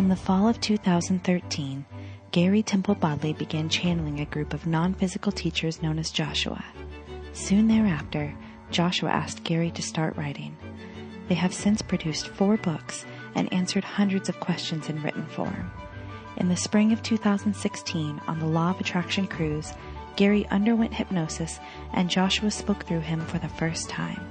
In the fall of 2013, Gary Temple Bodley began channeling a group of non-physical teachers known as Joshua. Soon thereafter, Joshua asked Gary to start writing. They have since produced 4 books and answered hundreds of questions in written form. In the spring of 2016, on the Law of Attraction cruise, Gary underwent hypnosis and Joshua spoke through him for the first time.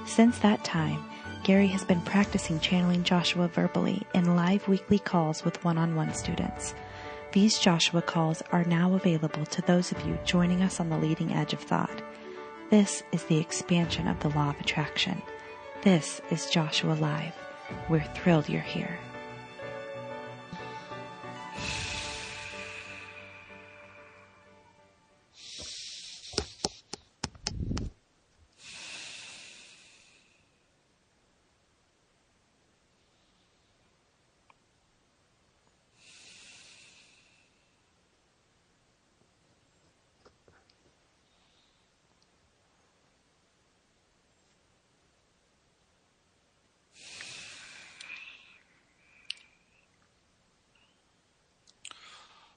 Since that time, Gary has been practicing channeling Joshua verbally in live weekly calls with one-on-one students. These Joshua calls are now available to those of you joining us on the leading edge of thought. This is the expansion of the Law of Attraction. This is Joshua Live. We're thrilled you're here.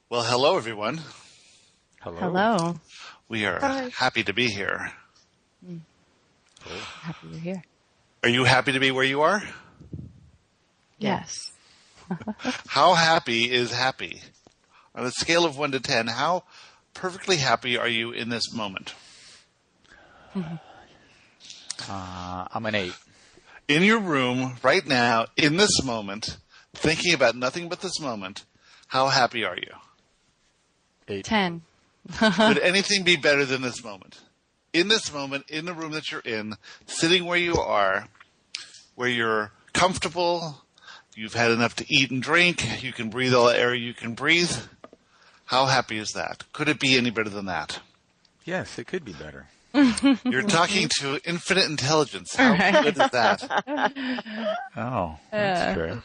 Well, hello, everyone. Hello. We are happy to be here. Happy you're here. Are you happy to be where you are? Yes. How happy is happy? On a scale of 1 to 10, how perfectly happy are you in this moment? I'm an 8. In your room right now, in this moment, thinking about nothing but this moment, how happy are you? 8. 10. Could anything be better than this moment? In this moment, in the room that you're in, sitting where you are, where you're comfortable, you've had enough to eat and drink, you can breathe all the air you can breathe. How happy is that? Could it be any better than that? Yes, it could be better. You're talking to infinite intelligence. How good is that? Oh, that's true.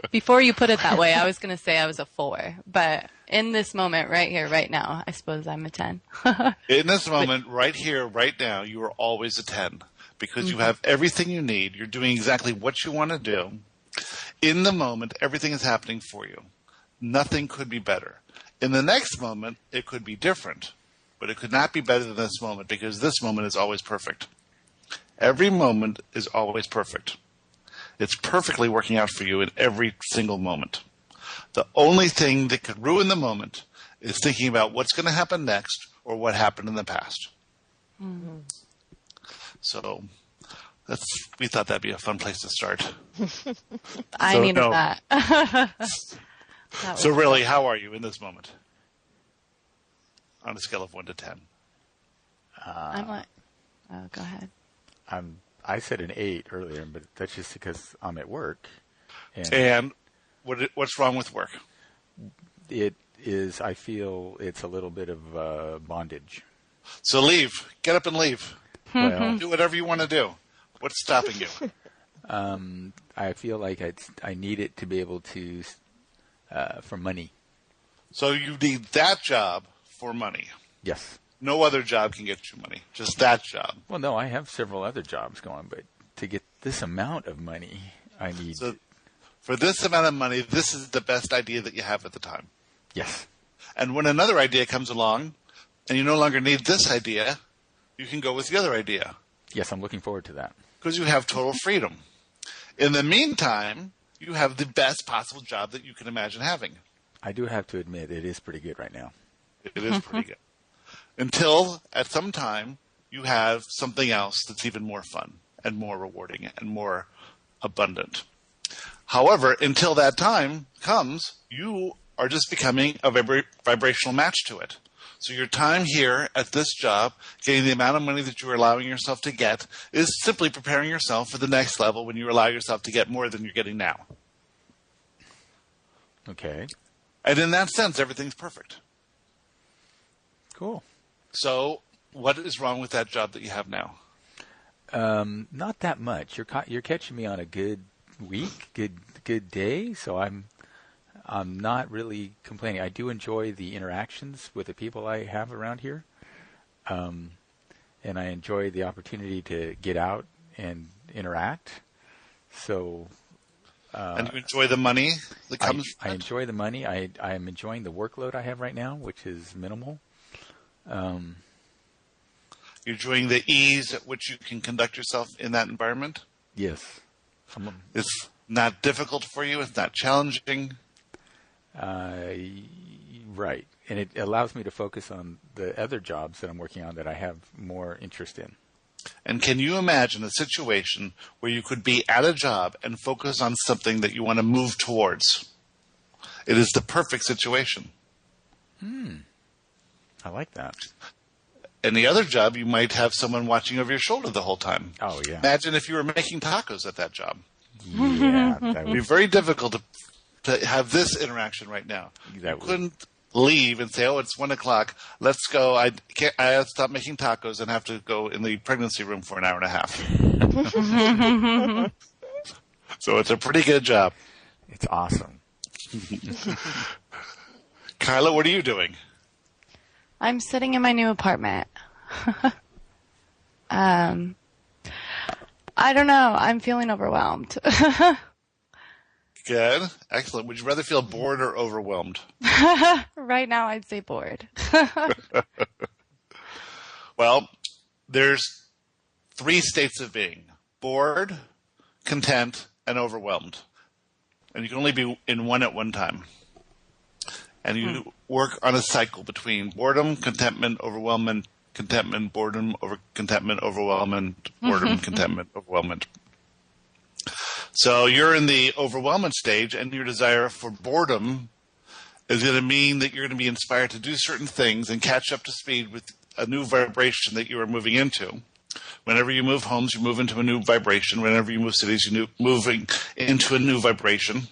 Before you put it that way, I was going to say I was a 4. But in this moment, right here, right now, I suppose I'm a 10. In this moment, right here, right now, you are always a 10 because you have everything you need. You're doing exactly what you want to do. In the moment, everything is happening for you. Nothing could be better. In the next moment, it could be different, but it could not be better than this moment because this moment is always perfect. Every moment is always perfect. It's perfectly working out for you in every single moment. The only thing that could ruin the moment is thinking about what's going to happen next or what happened in the past. Mm-hmm. So we thought that'd be a fun place to start. I needed that. So really, how are you in this moment? On a scale of 1 to 10. I'm like, oh, go ahead. I said an 8 earlier, but that's just because I'm at work. And what's wrong with work? It is, I feel it's a little bit of bondage. So leave. Get up and leave. Well, do whatever you want to do. What's stopping you? I feel like I need it to be able to, for money. So you need that job for money. Yes. No other job can get you money. Just that job. Well, no, I have several other jobs going, but to get this amount of money, I need... So for this amount of money, this is the best idea that you have at the time. Yes. And when another idea comes along, and you no longer need this idea, you can go with the other idea. Yes, I'm looking forward to that. Because you have total freedom. In the meantime, you have the best possible job that you can imagine having. I do have to admit, it is pretty good right now. It is pretty good. Until, at some time, you have something else that's even more fun and more rewarding and more abundant. However, until that time comes, you are just becoming a vibrational match to it. So your time here at this job, getting the amount of money that you're allowing yourself to get, is simply preparing yourself for the next level when you allow yourself to get more than you're getting now. Okay. And in that sense, everything's perfect. Cool. So what is wrong with that job that you have now? Not that much. You're catching me on a good week, good day. So I'm not really complaining. I do enjoy the interactions with the people I have around here, and I enjoy the opportunity to get out and interact. So And you enjoy the money that comes? I enjoy the money. I am enjoying the workload I have right now, which is minimal. You're enjoying the ease at which you can conduct yourself in that environment? Yes. It's not difficult for you? It's not challenging? Right. And it allows me to focus on the other jobs that I'm working on that I have more interest in. And can you imagine a situation where you could be at a job and focus on something that you want to move towards? It is the perfect situation. I like that. In the other job, you might have someone watching over your shoulder the whole time. Oh, yeah. Imagine if you were making tacos at that job. Yeah. It would be very difficult to have this interaction right now. You couldn't leave and say, it's 1 o'clock. Let's go. I have to stop making tacos and have to go in the pregnancy room for an hour and a half. So it's a pretty good job. It's awesome. Kyla, what are you doing? I'm sitting in my new apartment. I don't know. I'm feeling overwhelmed. Good. Excellent. Would you rather feel bored or overwhelmed? Right now, I'd say bored. Well, there's 3 states of being: bored, content, and overwhelmed. And you can only be in one at one time. And you work on a cycle between boredom, contentment, overwhelmment, contentment, boredom, contentment, overwhelmment, boredom, contentment, overwhelmment. So you're in the overwhelmment stage, and your desire for boredom is going to mean that you're going to be inspired to do certain things and catch up to speed with a new vibration that you are moving into. Whenever you move homes, you move into a new vibration. Whenever you move cities, you're moving into a new vibration,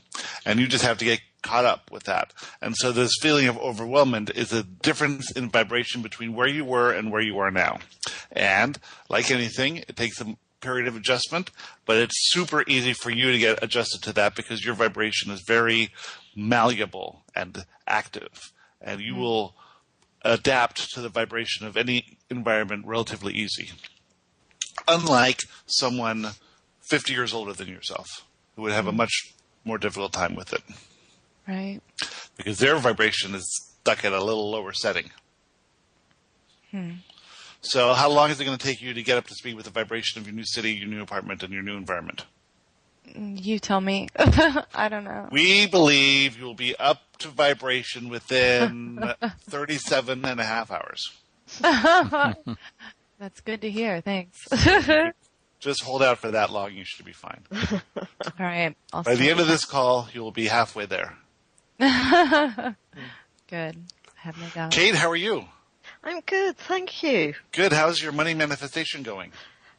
and you just have to get caught up with that. And so this feeling of overwhelmment is a difference in vibration between where you were and where you are now. And like anything, it takes a period of adjustment, but it's super easy for you to get adjusted to that because your vibration is very malleable and active, and you will adapt to the vibration of any environment relatively easy. Unlike someone 50 years older than yourself who would have a much more difficult time with it. Right. Because their vibration is stuck at a little lower setting. So how long is it going to take you to get up to speed with the vibration of your new city, your new apartment, and your new environment? You tell me. I don't know. We believe you'll be up to vibration within 37 and a half hours. That's good to hear. Thanks. Just hold out for that long. You should be fine. All right. By the end of this call, you'll be halfway there. Good. I have no doubt. Kate, how are you? I'm good, thank you. Good. How's your money manifestation going?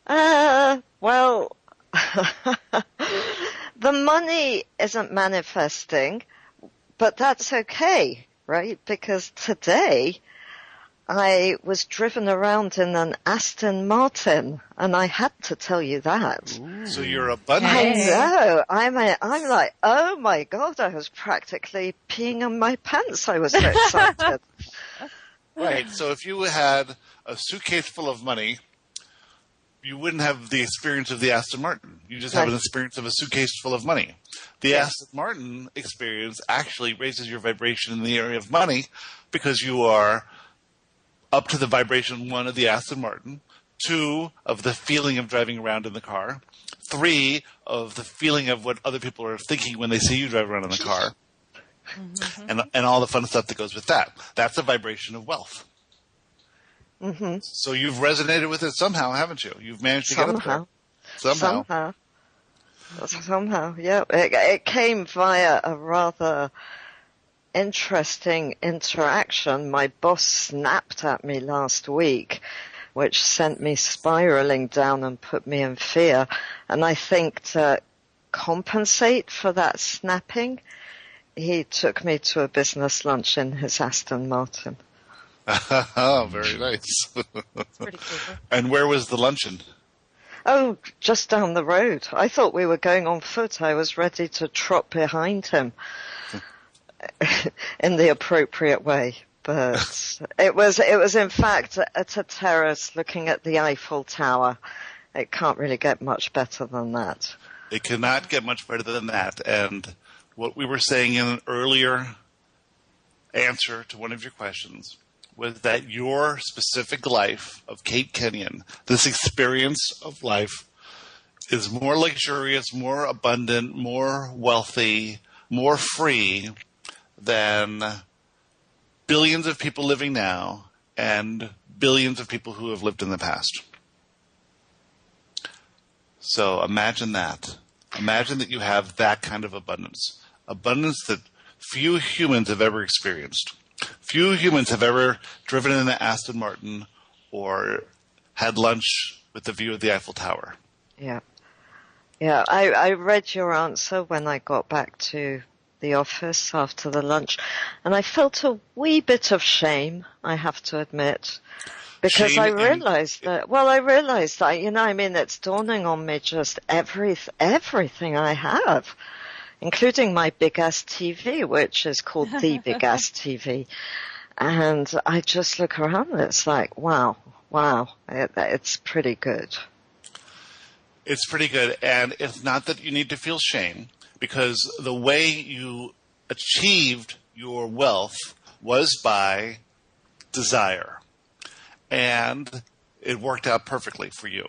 Well, the money isn't manifesting, but that's okay, right? Because today I was driven around in an Aston Martin, and I had to tell you that. Ooh. So you're abundant. I know. I'm like, oh my God, I was practically peeing on my pants. I was so excited. Right. So if you had a suitcase full of money, you wouldn't have the experience of the Aston Martin. You just have an experience of a suitcase full of money. The Aston Martin experience actually raises your vibration in the area of money because you are up to the vibration 1 of the Aston Martin, 2 of the feeling of driving around in the car, 3 of the feeling of what other people are thinking when they see you drive around in the car, and all the fun stuff that goes with that. That's a vibration of wealth. Mm-hmm. So you've resonated with it somehow, haven't you? You've managed to get up there. Somehow, yeah. It came via a rather interesting interaction. My boss snapped at me last week, which sent me spiraling down and put me in fear. And I think to compensate for that snapping, he took me to a business lunch in his Aston Martin. Oh, very nice. Pretty cool. And where was the luncheon? Oh, just down the road. I thought we were going on foot. I was ready to trot behind him in the appropriate way. But it was in fact at a terrace looking at the Eiffel Tower. It can't really get much better than that. It cannot get much better than that. And what we were saying in an earlier answer to one of your questions was that your specific life of Kate Kenyon, this experience of life, is more luxurious, more abundant, more wealthy, more free than billions of people living now and billions of people who have lived in the past. So imagine that. Imagine that you have that kind of abundance. Abundance that few humans have ever experienced. Few humans have ever driven in an Aston Martin or had lunch with the view of the Eiffel Tower. Yeah. Yeah, I read your answer when I got back to the office after the lunch, and I felt a wee bit of shame, I have to admit, because I realized that, it's dawning on me just everything I have, including my big-ass TV, which is called the big-ass TV. And I just look around and it's like, wow, it's pretty good. It's pretty good, and it's not that you need to feel shame, because the way you achieved your wealth was by desire, and it worked out perfectly for you.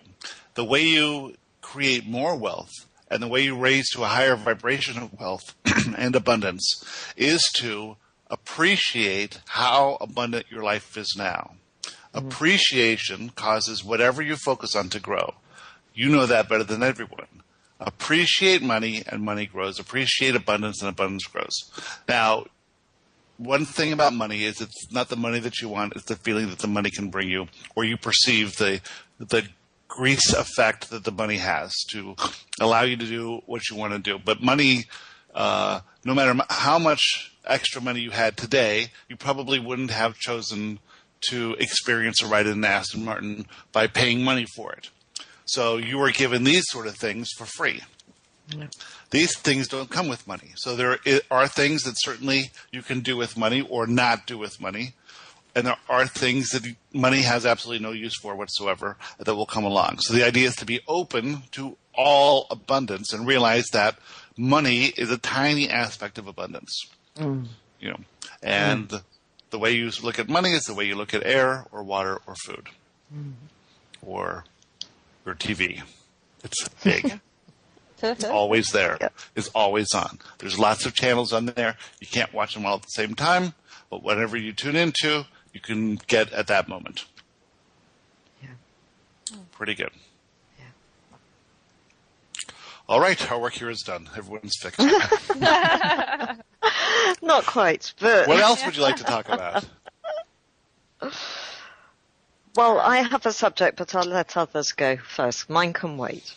The way you create more wealth and the way you raise to a higher vibration of wealth and abundance is to appreciate how abundant your life is now. Mm-hmm. Appreciation causes whatever you focus on to grow. You know that better than everyone. Appreciate money and money grows. Appreciate abundance and abundance grows. Now, one thing about money is it's not the money that you want, it's the feeling that the money can bring you, or you perceive the grease effect that the money has to allow you to do what you want to do. But money, no matter how much extra money you had today, you probably wouldn't have chosen to experience a ride in an Aston Martin by paying money for it. So you were given these sort of things for free. Yeah. These things don't come with money. So there are things that certainly you can do with money or not do with money. And there are things that money has absolutely no use for whatsoever that will come along. So the idea is to be open to all abundance and realize that money is a tiny aspect of abundance. Mm. And the way you look at money is the way you look at air or water or food or your TV. It's big. It's always there. Yeah. It's always on. There's lots of channels on there. You can't watch them all at the same time, but whatever you tune into, you can get at that moment. Yeah. Pretty good. Yeah. All right, our work here is done. Everyone's fixed. Not quite, but... What else would you like to talk about? Well, I have a subject, but I'll let others go first. Mine can wait.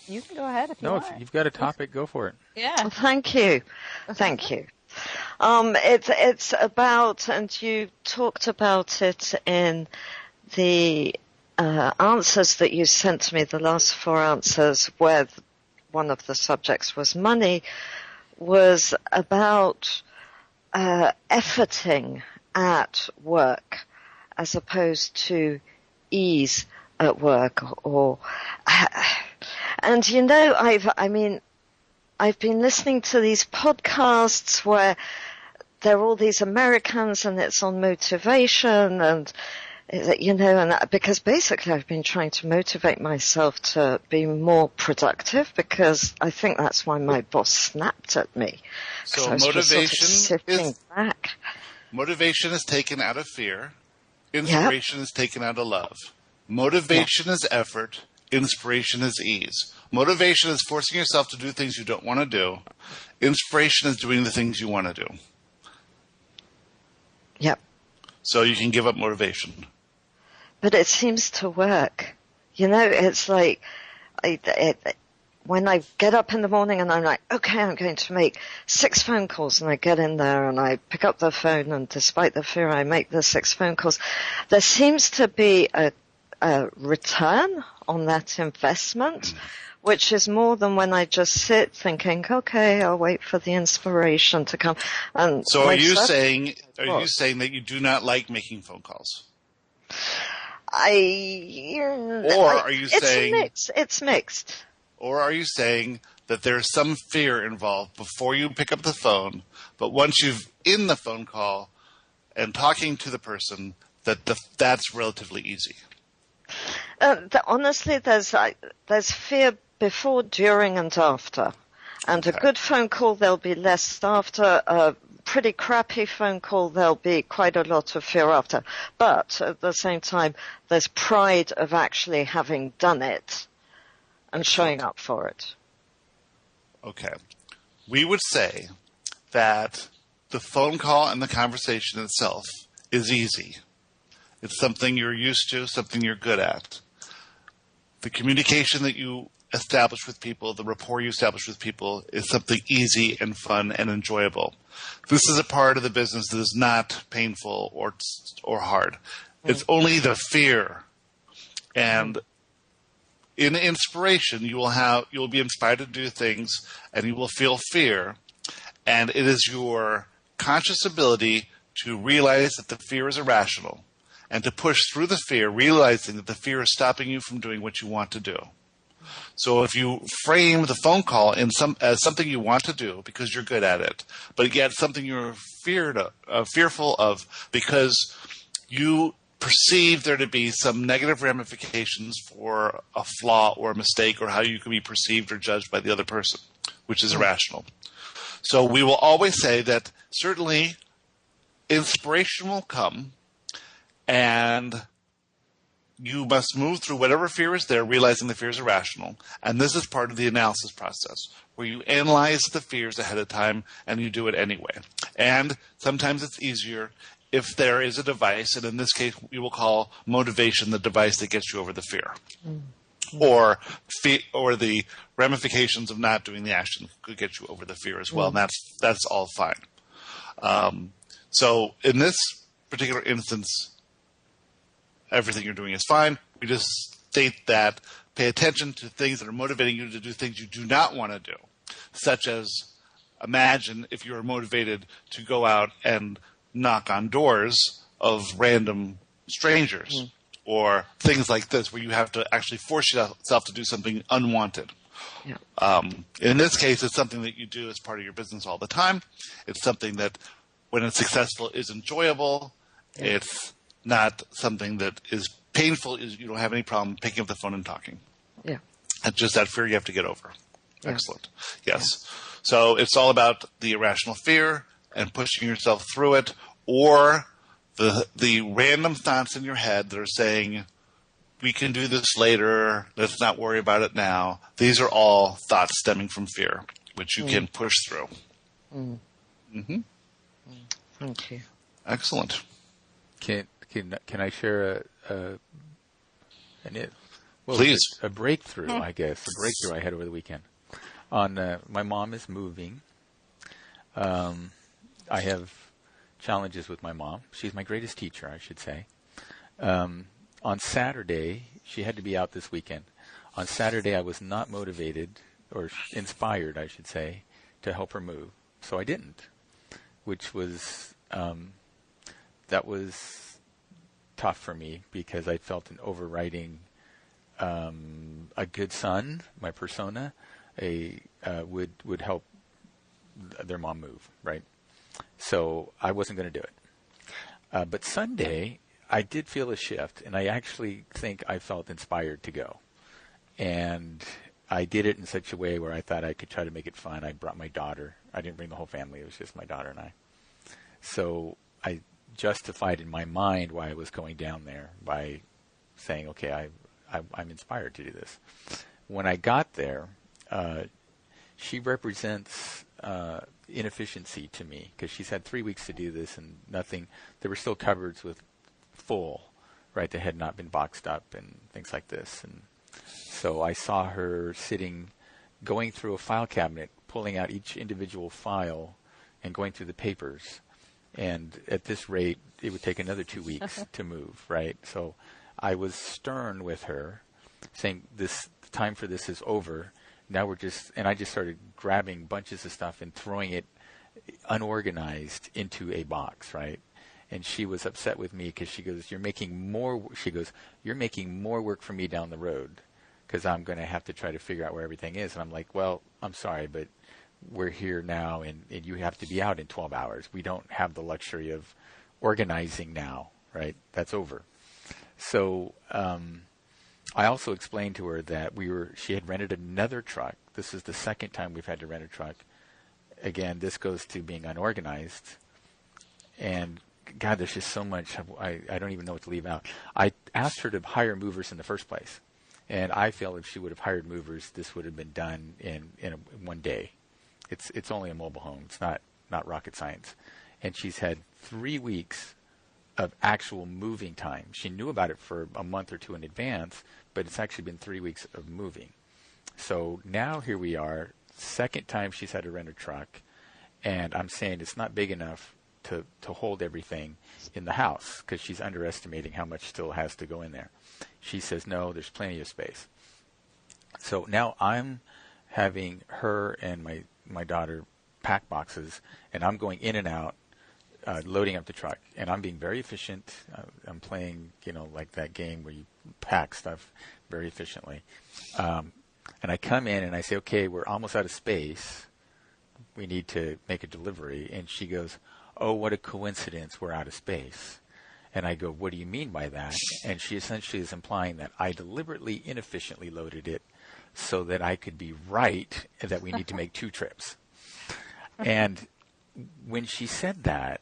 You can go ahead if you want. No, if you've got a topic, go for it. Yeah. Well, thank you. It's about, and you talked about it in the answers that you sent to me, the last 4 answers, where one of the subjects was money, was about efforting at work as opposed to ease at work, and I've been listening to these podcasts where there are all these Americans and it's on motivation and because basically I've been trying to motivate myself to be more productive because I think that's why my boss snapped at me. So motivation is taken out of fear. Inspiration is taken out of love. Motivation is effort. Inspiration is ease. Motivation is forcing yourself to do things you don't want to do. Inspiration is doing the things you want to do. Yep. So you can give up motivation. But it seems to work. It's like when I get up in the morning and I'm like, okay, I'm going to make 6 phone calls, and I get in there and I pick up the phone, and despite the fear, I make the 6 phone calls. There seems to be a return on that investment, which is more than when I just sit thinking, okay, I'll wait for the inspiration to come. And so are you saying that you do not like making phone calls? It's mixed. Or are you saying that there's some fear involved before you pick up the phone, but once you've in the phone call and talking to the person, that's relatively easy? Honestly, there's fear before, during, and after. And a good phone call, there'll be less after. A pretty crappy phone call, there'll be quite a lot of fear after. But at the same time, there's pride of actually having done it and showing up for it. Okay. We would say that the phone call and the conversation itself is easy. It's something you're used to, something you're good at. The communication that you establish with people, the rapport you establish with people, is something easy and fun and enjoyable. This is a part of the business that is not painful or hard. It's only the fear. And in inspiration, you will be inspired to do things, and you will feel fear. And it is your conscious ability to realize that the fear is irrational, and to push through the fear, realizing that the fear is stopping you from doing what you want to do. So if you frame the phone call as something you want to do because you're good at it, but yet something you're fearful of because you perceive there to be some negative ramifications for a flaw or a mistake or how you can be perceived or judged by the other person, which is irrational. So we will always say that certainly inspiration will come, and you must move through whatever fear is there, realizing the fear is irrational. And this is part of the analysis process, where you analyze the fears ahead of time and you do it anyway. And sometimes it's easier if there is a device, and in this case we will call motivation the device that gets you over the fear. Or the ramifications of not doing the action could get you over the fear as well. And that's all fine. So in this particular instance, everything you're doing is fine. We just state that pay attention to things that are motivating you to do things you do not want to do, such as imagine if you were motivated to go out and knock on doors of random strangers or things like this where you have to actually force yourself to do something unwanted. Yeah. In this case, it's something that you do as part of your business all the time. It's something that, when it's successful, is enjoyable. Yeah. It's not something that is painful. You don't have any problem picking up the phone and talking. Yeah. It's just that fear you have to get over. Yeah. Excellent. Yes. Yeah. So it's all about the irrational fear and pushing yourself through it, or the random thoughts in your head that are saying, we can do this later, let's not worry about it now. These are all thoughts stemming from fear, which you can push through. Thank you. Excellent. Can I share Please. A breakthrough, I guess, a breakthrough I had over the weekend. My mom is moving. I have challenges with my mom. She's my greatest teacher, I should say. On Saturday, she had to be out this weekend. On Saturday, I was not motivated, or inspired, I should say, to help her move. So I didn't, which was, that was tough for me because I felt an overriding, a good son, my persona, would help their mom move, right? So I wasn't going to do it. But Sunday, I did feel a shift, and I actually think I felt inspired to go. And I did it in such a way where I thought I could try to make it fun. I brought my daughter. I didn't bring the whole family. It was just my daughter and I. So I justified in my mind why I was going down there by saying, okay, I'm inspired to do this. When I got there, she represents inefficiency to me because she's had 3 weeks to do this and nothing. There were still cupboards with full, right, that had not been boxed up and things like this. And so I saw her sitting, going through a file cabinet, pulling out each individual file and going through the papers. And at this rate, it would take another 2 weeks to move, right? So I was stern with her, saying, the time for this is over. Now and I just started grabbing bunches of stuff and throwing it unorganized into a box, right? And she was upset with me because she goes, you're making more work for me down the road because I'm going to have to try to figure out where everything is. And I'm like, well, I'm sorry, but we're here now, and you have to be out in 12 hours. We don't have the luxury of organizing now, right? That's over. So I also explained to her that she had rented another truck. This is the second time we've had to rent a truck. Again, this goes to being unorganized. And God, there's just so much. I don't even know what to leave out. I asked her to hire movers in the first place. And I feel if she would have hired movers, this would have been done in one day. It's only a mobile home. It's not rocket science. And she's had 3 weeks of actual moving time. She knew about it for a month or two in advance, but it's actually been 3 weeks of moving. So now here we are, second time she's had to rent a truck, and I'm saying it's not big enough to hold everything in the house because she's underestimating how much still has to go in there. She says, no, there's plenty of space. So now I'm having her and my daughter pack boxes, and I'm going in and out, loading up the truck, and I'm being very efficient. I'm playing, like that game where you pack stuff very efficiently. And I come in and I say, okay, we're almost out of space. We need to make a delivery. And she goes, oh, what a coincidence, we're out of space. And I go, what do you mean by that? And she essentially is implying that I deliberately inefficiently loaded it so that I could be right that we need to make 2 trips. And when she said that,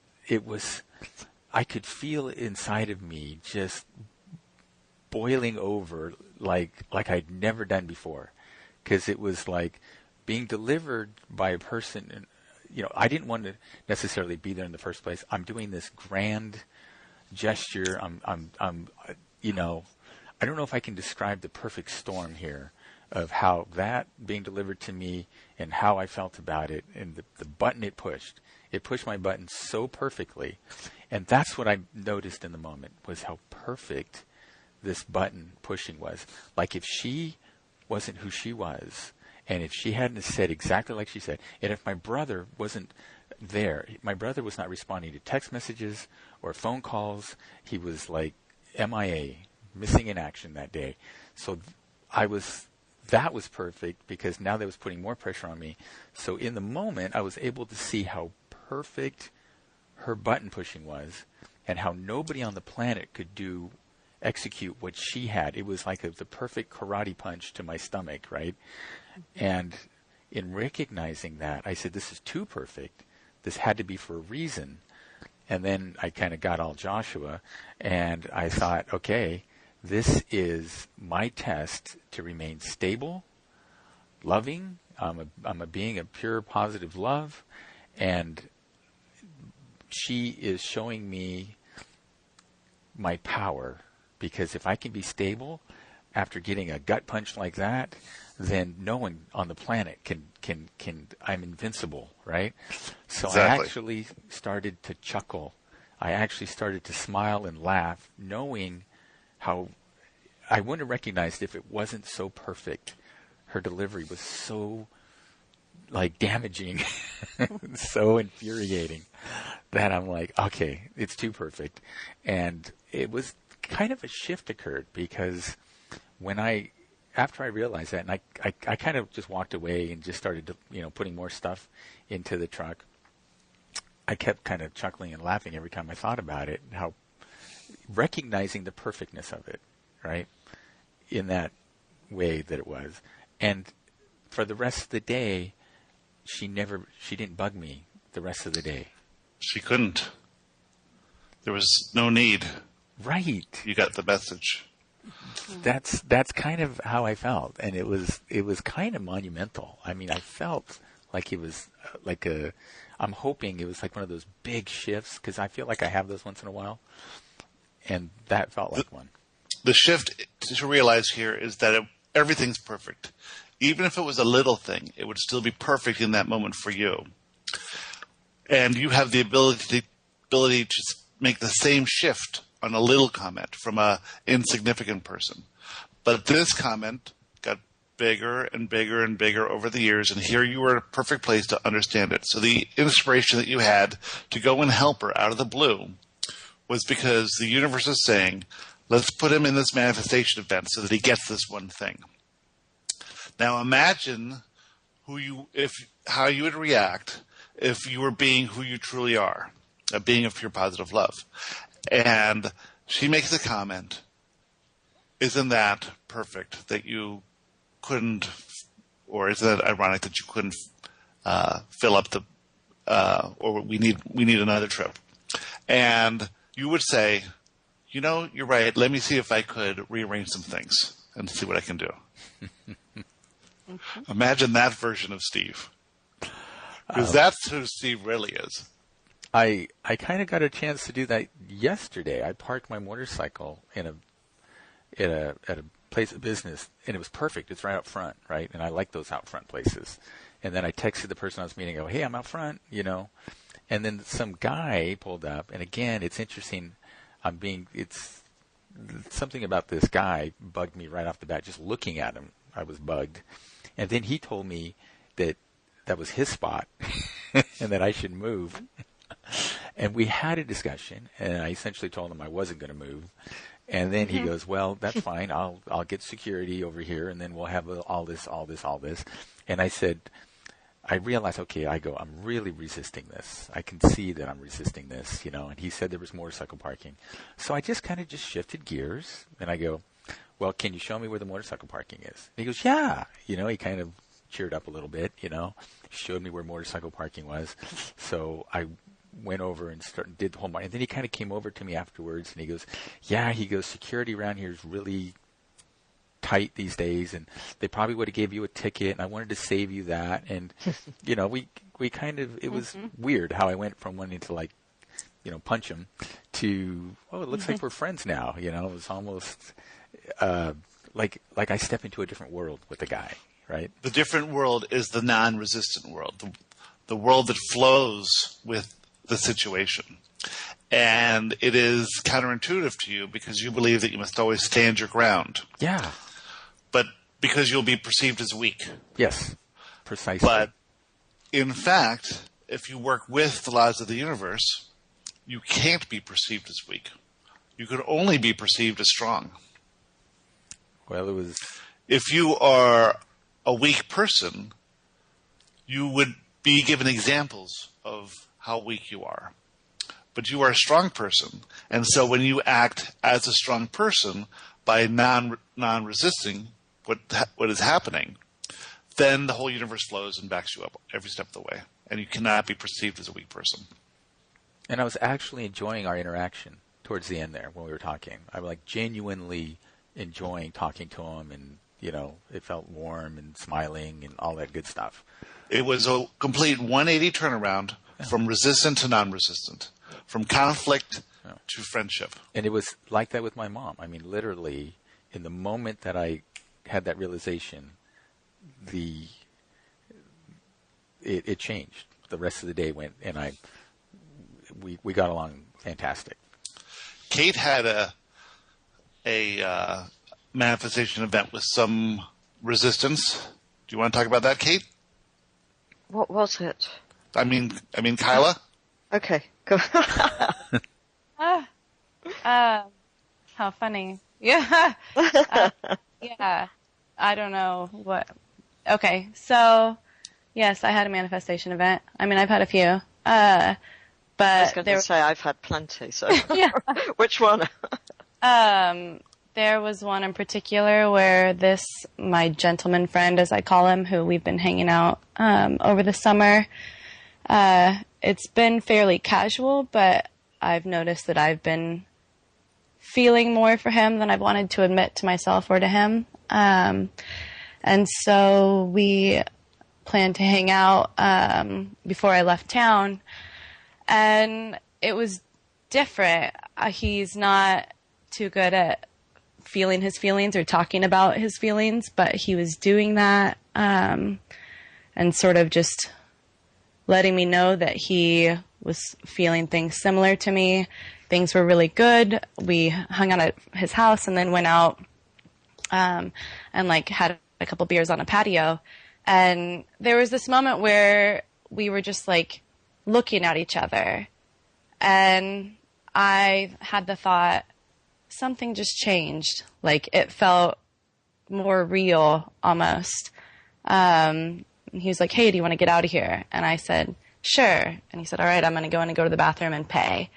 I could feel inside of me just boiling over like I'd never done before. Because it was like being delivered by a person, and I didn't want to necessarily be there in the first place. I'm doing this grand gesture. I'm I don't know if I can describe the perfect storm here of how that being delivered to me and how I felt about it, and the button it pushed. It pushed my button so perfectly, and that's what I noticed in the moment, was how perfect this button pushing was. Like if she wasn't who she was, and if she hadn't said exactly like she said, and if my brother wasn't there, my brother was not responding to text messages or phone calls. He was like MIA, missing in action that day. So that was perfect, because now that was putting more pressure on me. So in the moment, I was able to see how perfect her button pushing was, and how nobody on the planet could execute what she had. It was like the perfect karate punch to my stomach, right? And in recognizing that, I said, this is too perfect. This had to be for a reason. And then I kind of got all Joshua, and I thought, okay, this is my test to remain stable, loving. I'm a being of pure positive love, and she is showing me my power. Because if I can be stable after getting a gut punch like that, then no one on the planet can I'm invincible, right? So exactly. I actually started to chuckle. I actually started to smile and laugh, knowing how I wouldn't have recognized if it wasn't so perfect. Her delivery was so damaging, so infuriating, that I'm like, okay, it's too perfect. And it was kind of a shift occurred, because after I realized that, and I kind of just walked away and just started to, putting more stuff into the truck, I kept kind of chuckling and laughing every time I thought about it, how recognizing the perfectness of it, right, in that way that it was. And for the rest of the day, she didn't bug me the rest of the day. She couldn't. There was no need. Right. You got the message. That's kind of how I felt, and it was kind of monumental. I mean, I felt like it was I'm hoping it was like one of those big shifts, because I feel like I have those once in a while, and that felt like one. The shift to realize here is that everything's perfect. Even if it was a little thing, it would still be perfect in that moment for you. And you have the ability to make the same shift on a little comment from a insignificant person. But this comment got bigger and bigger and bigger over the years, and here you were in a perfect place to understand it. So the inspiration that you had to go and help her out of the blue was because the universe is saying, let's put him in this manifestation event so that he gets this one thing. Now imagine how you would react if you were being who you truly are, a being of pure positive love. And she makes a comment, isn't that perfect that you couldn't, or isn't that ironic that you couldn't fill up the, or we need another trip. And you would say, you're right, let me see if I could rearrange some things and see what I can do. Imagine that version of Steve. Because that's who Steve really is. I kind of got a chance to do that yesterday. I parked my motorcycle at a place of business, and it was perfect. It's right out front, right? And I like those out front places. And then I texted the person I was meeting, hey, I'm out front, And then some guy pulled up, and again, it's interesting. It's something about this guy bugged me right off the bat. Just looking at him, I was bugged. And then he told me that was his spot and that I should move. And we had a discussion, and I essentially told him I wasn't going to move. And then he goes, well, that's fine. I'll get security over here, and then we'll have all this. And I said, I realized, I'm really resisting this. I can see that I'm resisting this, And he said there was motorcycle parking. So I just kind of shifted gears, and I go, well, can you show me where the motorcycle parking is? And he goes, yeah. He kind of cheered up a little bit, showed me where motorcycle parking was. So I went over and did the whole market. And then he kind of came over to me afterwards, and he goes, security around here is really tight these days, and they probably would have gave you a ticket, and I wanted to save you that. And, we kind of, it was weird how I went from wanting to punch him to, it looks like we're friends now. It was almost like I step into a different world with the guy, right? The different world is the non-resistant world, the world that flows with the situation. And it is counterintuitive to you because you believe that you must always stand your ground. Yeah. But because you'll be perceived as weak. Yes, precisely. But in fact, if you work with the laws of the universe, you can't be perceived as weak. You could only be perceived as strong. Well, if you are a weak person, you would be given examples of how weak you are. But you are a strong person. And so when you act as a strong person by non-resisting what is happening, then the whole universe flows and backs you up every step of the way. And you cannot be perceived as a weak person. And I was actually enjoying our interaction towards the end there when we were talking. I was genuinely enjoying talking to him, and, it felt warm and smiling and all that good stuff. It was a complete 180 turnaround from resistant to non-resistant. From conflict to friendship. And it was like that with my mom. I mean, literally, in the moment that I had that realization, it changed. The rest of the day went, and we got along fantastic. Kate had a manifestation event with some resistance. Do you want to talk about that, Kate? What was it? I mean, Kyla? Okay, go. How funny. Yeah. Yeah. I don't know what. Okay. So, yes, I had a manifestation event. I mean, I've had a few. But I was going to say I've had plenty. So, yeah. Which one? There was one in particular where my gentleman friend, as I call him, who we've been hanging out over the summer. It's been fairly casual, but I've noticed that I've been feeling more for him than I've wanted to admit to myself or to him. And so we planned to hang out before I left town. And it was different. He's not too good at feeling his feelings or talking about his feelings, but he was doing that and sort of just letting me know that he was feeling things similar to me. Things were really good. We hung out at his house and then went out and had a couple beers on a patio. And there was this moment where we were just looking at each other. And I had the thought, something just changed. It felt more real almost. He was like, hey, do you want to get out of here? And I said, sure. And he said, all right, I'm going to go in and go to the bathroom and pay.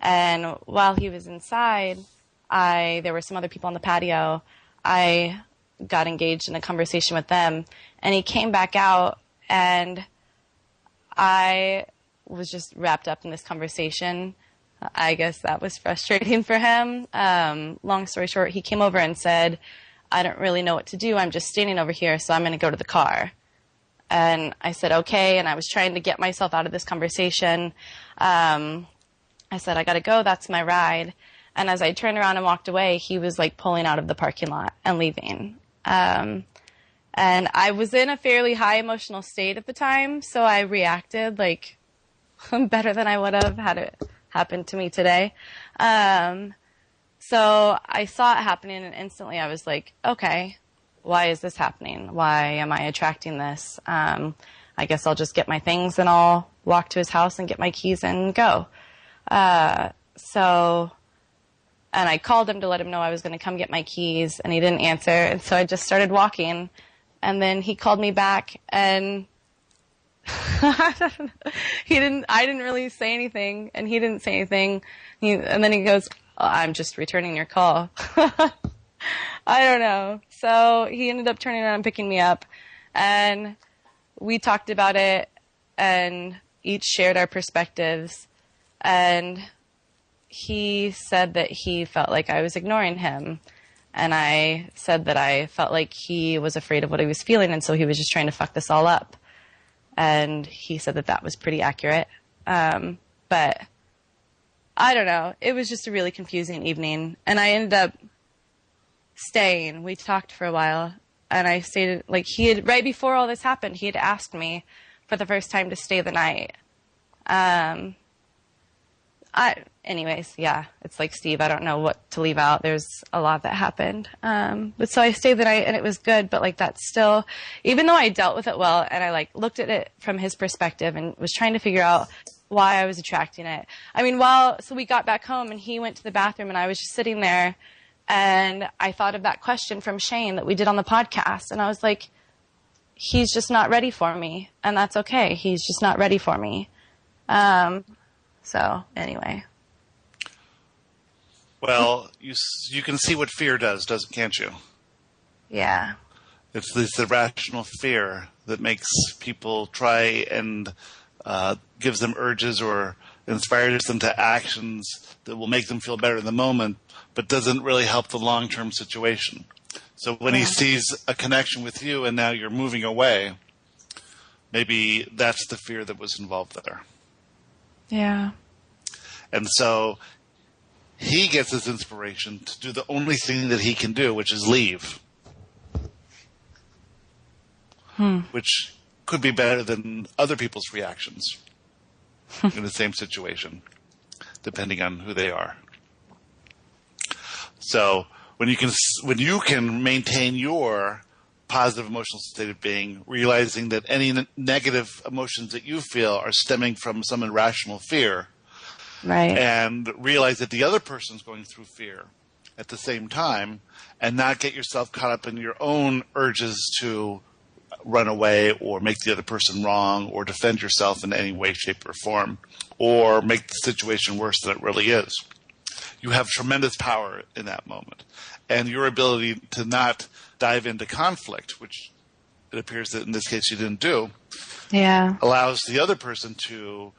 And while he was inside, there were some other people on the patio. I got engaged in a conversation with them, and he came back out, and I was just wrapped up in this conversation. I guess that was frustrating for him. Long story short, he came over and said, I don't really know what to do. I'm just standing over here, so I'm going to go to the car. And I said, okay. And I was trying to get myself out of this conversation. I said, I got to go. That's my ride. And as I turned around and walked away, he was like pulling out of the parking lot and leaving. And I was in a fairly high emotional state at the time. So I reacted like better than I would have had it happen to me today. So I saw it happening, and instantly I was like, okay, why is this happening? Why am I attracting this? I guess I'll just get my things and I'll walk to his house and get my keys and go. And I called him to let him know I was going to come get my keys, and he didn't answer. And so I just started walking, and then he called me back, and I didn't really say anything, and he didn't say anything. And then he goes, oh, I'm just returning your call. I don't know. So he ended up turning around and picking me up, and we talked about it and each shared our perspectives. And he said that he felt like I was ignoring him. And I said that I felt like he was afraid of what he was feeling, and so he was just trying to fuck this all up. And he said that that was pretty accurate. But I don't know. It was just a really confusing evening. And I ended up staying. We talked for a while. And I stayed, like, right before all this happened, he had asked me for the first time to stay the night. Anyways, yeah, it's like Steve, I don't know what to leave out. There's a lot that happened. But so I stayed the night, and it was good, but like that's still, even though I dealt with it well, and I like looked at it from his perspective and was trying to figure out why I was attracting it. I mean, so we got back home and he went to the bathroom, and I was just sitting there, and I thought of that question from Shane that we did on the podcast. And I was like, he's just not ready for me. And that's okay. He's just not ready for me. So anyway. Well, you can see what fear does, can't you? Yeah. It's this irrational fear that makes people try and gives them urges or inspires them to actions that will make them feel better in the moment, but doesn't really help the long-term situation. So when he sees a connection with you and now you're moving away, maybe that's the fear that was involved there. Yeah. And so he gets his inspiration to do the only thing that he can do, which is leave. Which could be better than other people's reactions in the same situation, depending on who they are. So when you can maintain your positive emotional state of being, realizing that any negative emotions that you feel are stemming from some irrational fear, right, and realize that the other person's going through fear at the same time, and not get yourself caught up in your own urges to run away or make the other person wrong or defend yourself in any way, shape, or form, or make the situation worse than it really is. You have tremendous power in that moment. And your ability to not dive into conflict, which it appears that in this case you didn't do, allows the other person to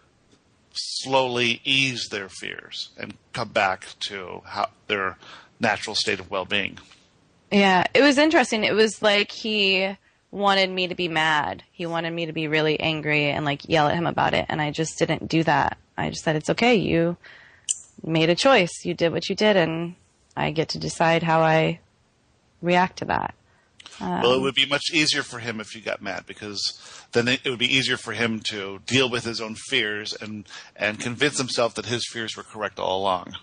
slowly ease their fears and come back to their natural state of well-being. Yeah, it was interesting. It was like he wanted me to be mad. He wanted me to be really angry and like yell at him about it. And I just didn't do that. I just said, it's okay. You made a choice. You did what you did, and I get to decide how I react to that. Well, it would be much easier for him if you got mad, because then it would be easier for him to deal with his own fears and convince himself that his fears were correct all along.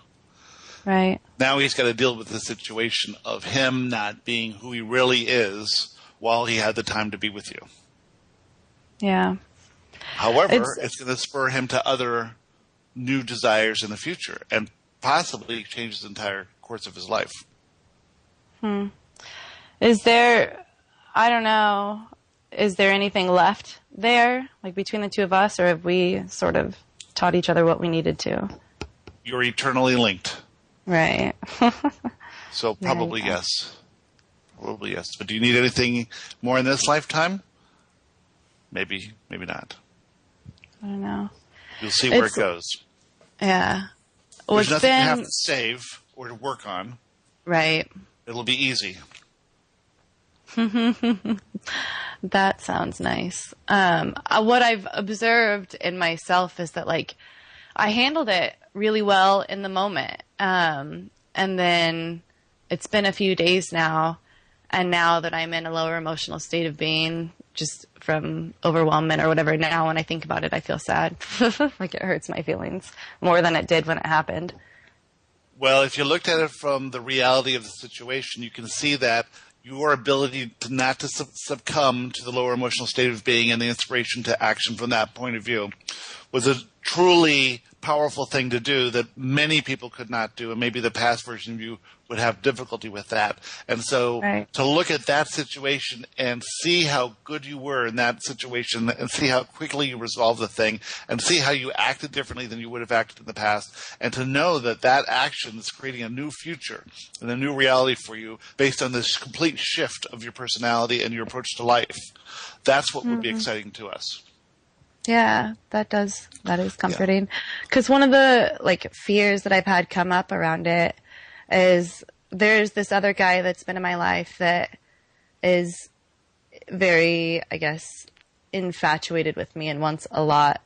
Right. Now he's got to deal with the situation of him not being who he really is while he had the time to be with you. Yeah. However, it's going to spur him to other new desires in the future and possibly change the entire course of his life. Is there, I don't know, is there anything left there, like between the two of us, or have we sort of taught each other what we needed to? You're eternally linked. Right. So probably yes. Probably yes. But do you need anything more in this lifetime? Maybe not. I don't know. You'll see where it goes. Yeah. Well, There's nothing you have to save or to work on. Right. It'll be easy. That sounds nice. What I've observed in myself is that, like, I handled it really well in the moment. And then it's been a few days now, and now that I'm in a lower emotional state of being, just from overwhelmment or whatever, now when I think about it, I feel sad. Like, it hurts my feelings more than it did when it happened. Well, if you looked at it from the reality of the situation, you can see that your ability to not to succumb to the lower emotional state of being and the inspiration to action from that point of view was a truly powerful thing to do that many people could not do, and maybe the past version of you would have difficulty with that. And so to look at that situation and see how good you were in that situation and see how quickly you resolved the thing and see how you acted differently than you would have acted in the past, and to know that that action is creating a new future and a new reality for you based on this complete shift of your personality and your approach to life, that's what would be exciting to us. Yeah, that is comforting. Because one of the, like, fears that I've had come up around it is there's this other guy that's been in my life that is very, I guess, infatuated with me and wants a lot.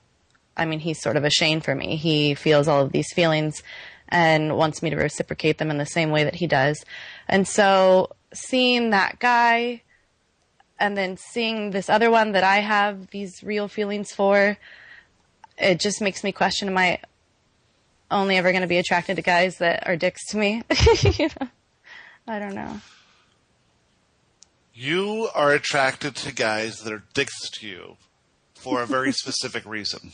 I mean, he's sort of ashamed for me. He feels all of these feelings and wants me to reciprocate them in the same way that he does. And so seeing that guy and then seeing this other one that I have these real feelings for, it just makes me question, am I only ever going to be attracted to guys that are dicks to me? You know? I don't know. You are attracted to guys that are dicks to you for a very specific reason.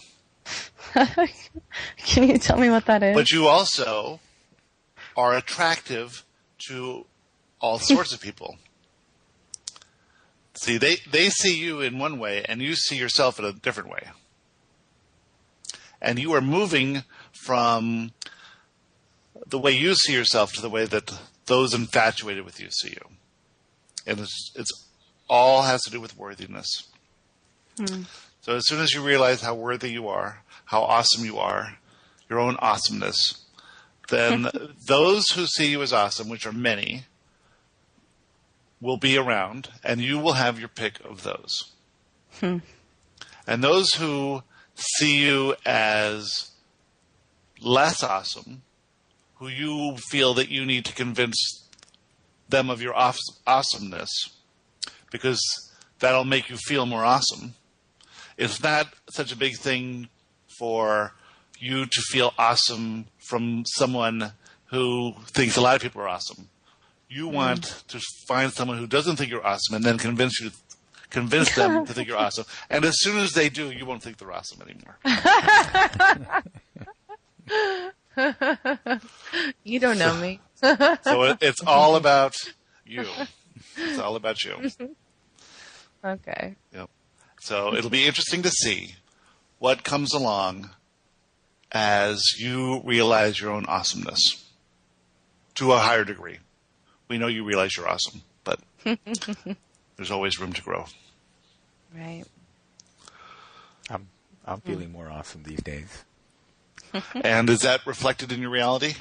Can you tell me what that is? But you also are attractive to all sorts of people. See, they see you in one way, and you see yourself in a different way. And you are moving from the way you see yourself to the way that those infatuated with you see you. And it's all has to do with worthiness. So as soon as you realize how worthy you are, how awesome you are, your own awesomeness, then those who see you as awesome, which are many, will be around, and you will have your pick of those. And those who see you as less awesome, who you feel that you need to convince them of your awesomeness, because that'll make you feel more awesome. It's not such a big thing for you to feel awesome from someone who thinks a lot of people are awesome. You want to find someone who doesn't think you're awesome and then convince them to think you're awesome. And as soon as they do, you won't think they're awesome anymore. You don't know me. So it's all about you. It's all about you. Okay. Yep. So it'll be interesting to see what comes along as you realize your own awesomeness to a higher degree. We know you realize you're awesome, but there's always room to grow. Right. I'm feeling more awesome these days. And is that reflected in your reality?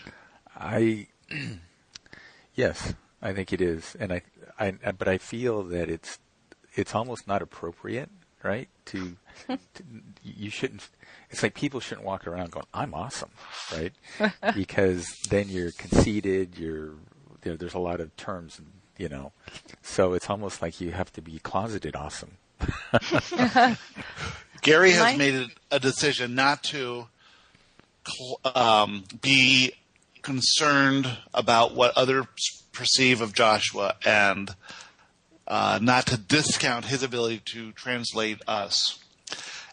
Yes, I think it is, but I feel that it's almost not appropriate, right? You shouldn't. It's like people shouldn't walk around going, "I'm awesome," right? Because then you're conceited. There's a lot of terms, so it's almost like you have to be closeted awesome. Gary has made a decision not to be concerned about what others perceive of Joshua and not to discount his ability to translate us.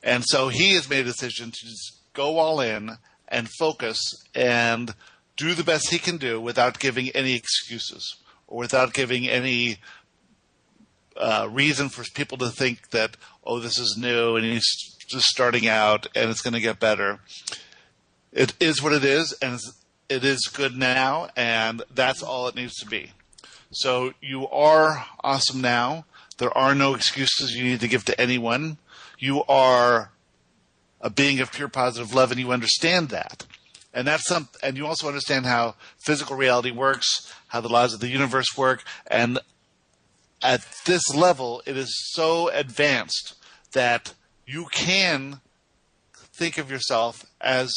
And so he has made a decision to just go all in and focus and do the best he can do without giving any excuses or without giving any reason for people to think that, oh, this is new and he's just starting out and it's going to get better. It is what it is, and it is good now, and that's all it needs to be. So you are awesome now. There are no excuses you need to give to anyone. You are a being of pure positive love, and you understand that. And and you also understand how physical reality works, how the laws of the universe work, and at this level, it is so advanced that you can think of yourself as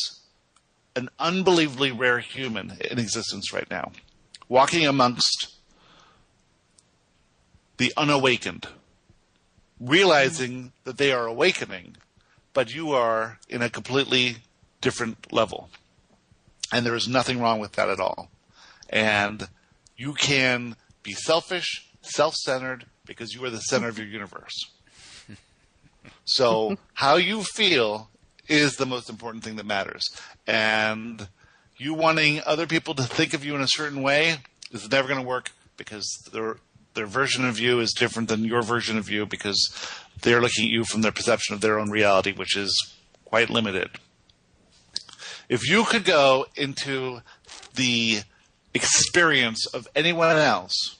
an unbelievably rare human in existence right now, walking amongst the unawakened, realizing that they are awakening, but you are in a completely different level. And there is nothing wrong with that at all. And you can be selfish, self-centered, because you are the center of your universe. So how you feel is the most important thing that matters. And you wanting other people to think of you in a certain way is never going to work, because their version of you is different than your version of you, because they're looking at you from their perception of their own reality, which is quite limited. If you could go into the experience of anyone else,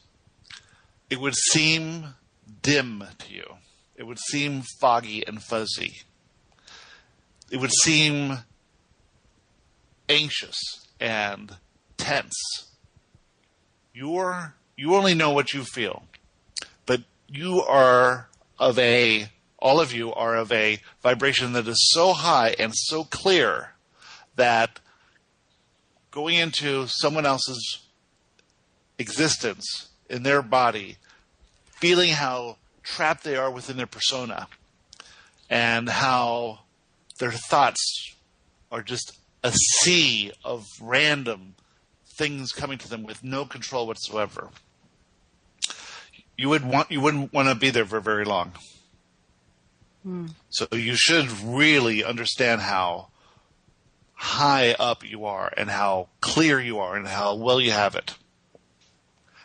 it would seem dim to you. It would seem foggy and fuzzy. It would seem anxious and tense. You only know what you feel, but all of you are of a vibration that is so high and so clear that going into someone else's existence in their body, feeling how trapped they are within their persona, and how their thoughts are just a sea of random things coming to them with no control whatsoever. You wouldn't want to be there for very long. So you should really understand how high up you are and how clear you are and how well you have it.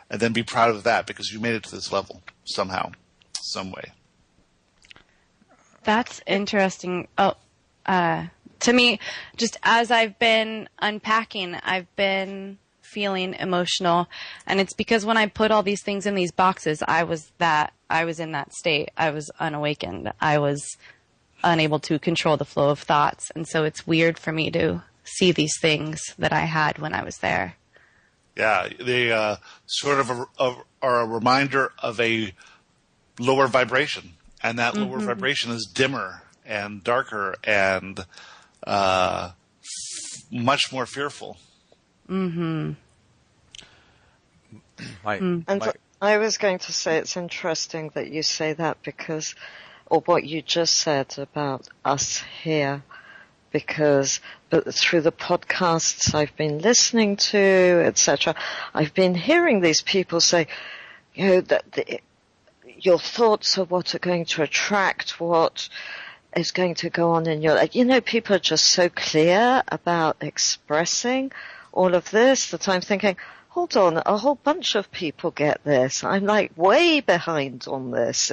And then be proud of that, because you made it to this level somehow, some way. That's interesting. To me, just as I've been unpacking, I've been feeling emotional, and it's because when I put all these things in these boxes, I was in that state. I was unawakened. I was unable to control the flow of thoughts, and so it's weird for me to see these things that I had when I was there. Yeah, they sort of are a reminder of a lower vibration, and that lower vibration is dimmer and darker and much more fearful. And I was going to say, it's interesting that you say that, because, or what you just said about us here, because through the podcasts I've been listening to, etc., I've been hearing these people say, that your thoughts are what are going to attract what is going to go on in your life. People are just so clear about expressing all of this that I'm thinking, hold on, a whole bunch of people get this. I'm like way behind on this.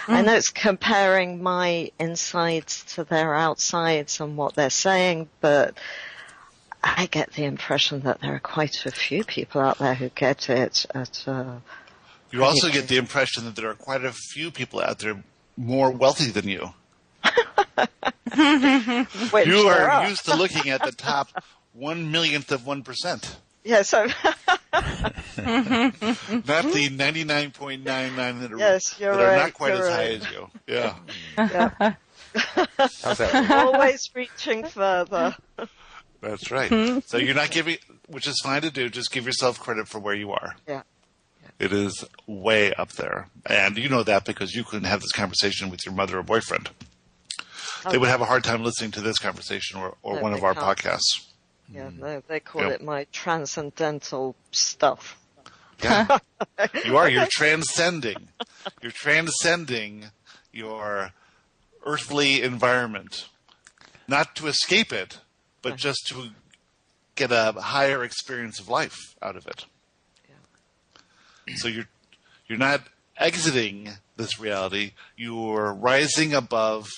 I know it's comparing my insides to their outsides and what they're saying, but I get the impression that there are quite a few people out there who get it. You also get the impression that there are quite a few people out there more wealthy than you. You are used to looking at the top 1/1,000,000th of 1%. Yes, not the 99.99 that are, are not quite as high as you. Yeah. How's that? Always reaching further. That's right. So you're not giving, which is fine to do, just give yourself credit for where you are. Yeah. It is way up there. And you know that because you couldn't have this conversation with your mother or boyfriend. They would have a hard time listening to this conversation or one of our podcasts. Yeah, no, they call it my transcendental stuff. Yeah. You are. You're transcending. You're transcending your earthly environment. Not to escape it, but just to get a higher experience of life out of it. Yeah. So you're not exiting this reality, you're rising above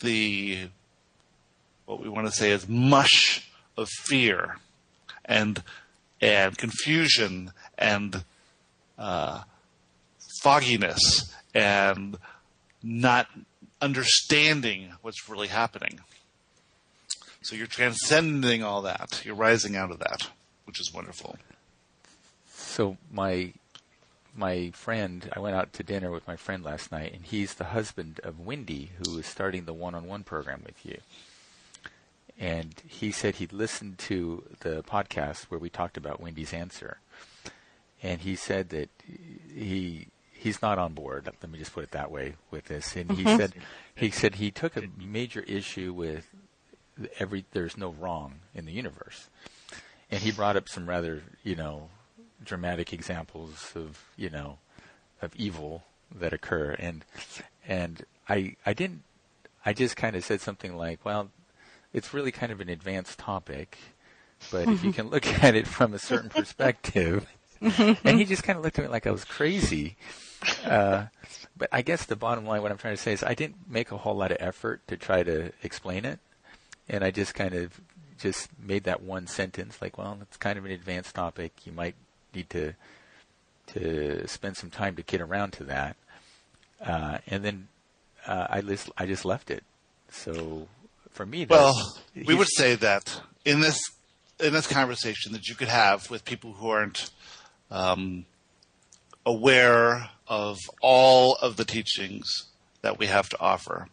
what we want to say is mush of fear and confusion and fogginess and not understanding what's really happening. So you're transcending all that. You're rising out of that, which is wonderful. So my friend, I went out to dinner with my friend last night, and he's the husband of Wendy, who is starting the one-on-one program with you. And he said he'd listened to the podcast where we talked about Wendy's answer. And he said that he's not on board, let me just put it that way, with this. And he said he took a major issue with there's no wrong in the universe. And he brought up some rather, dramatic examples of evil that occur. And I just kind of said something like, well, it's really kind of an advanced topic, but if you can look at it from a certain perspective, and he just kind of looked at me like I was crazy. But I guess the bottom line, what I'm trying to say is I didn't make a whole lot of effort to try to explain it. And I just kind of just made that one sentence like, well, it's kind of an advanced topic. You might need to spend some time to get around to that. And then I just left it. So for me, we would say that in this conversation that you could have with people who aren't aware of all of the teachings that we have to offer,